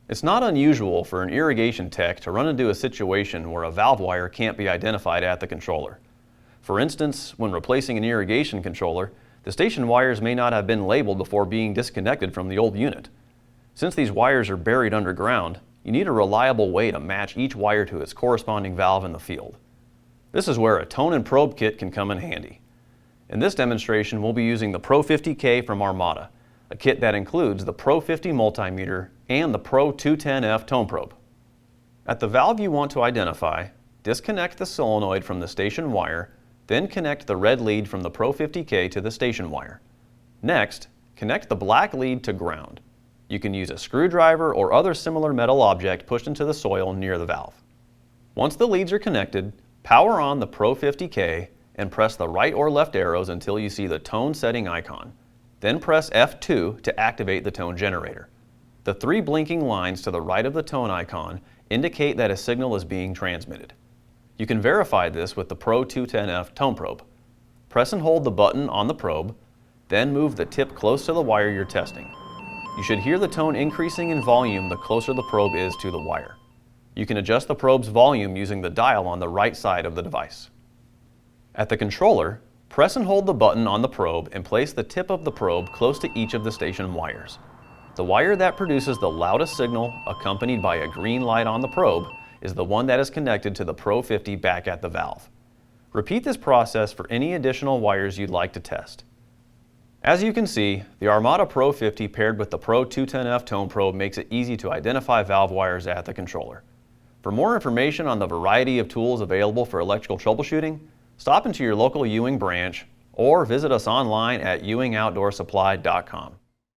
It's not unusual for an irrigation tech to run into a situation where a valve wire can't be identified at the controller. For instance, when replacing an irrigation controller, the station wires may not have been labeled before being disconnected from the old unit. Since these wires are buried underground, you need a reliable way to match each wire to its corresponding valve in the field. This is where a tone and probe kit can come in handy. In this demonstration, we'll be using the Pro50k from Armada, a kit that includes the Pro50 multimeter and the Pro210F tone probe. At the valve you want to identify, disconnect the solenoid from the station wire, then connect the red lead from the Pro50k to the station wire. Next, connect the black lead to ground. You can use a screwdriver or other similar metal object pushed into the soil near the valve. Once the leads are connected, power on the Pro50k and press the right or left arrows until you see the tone setting icon. Then press F2 to activate the tone generator. The three blinking lines to the right of the tone icon indicate that a signal is being transmitted. You can verify this with the Pro210F tone probe. Press and hold the button on the probe, then move the tip close to the wire you're testing. You should hear the tone increasing in volume the closer the probe is to the wire. You can adjust the probe's volume using the dial on the right side of the device. At the controller, press and hold the button on the probe and place the tip of the probe close to each of the station wires. The wire that produces the loudest signal, accompanied by a green light on the probe, is the one that is connected to the Pro50 back at the valve. Repeat this process for any additional wires you'd like to test. As you can see, the Armada Pro50 paired with the Pro210F tone probe makes it easy to identify valve wires at the controller. For more information on the variety of tools available for electrical troubleshooting, stop into your local Ewing branch or visit us online at EwingOutdoorSupply.com.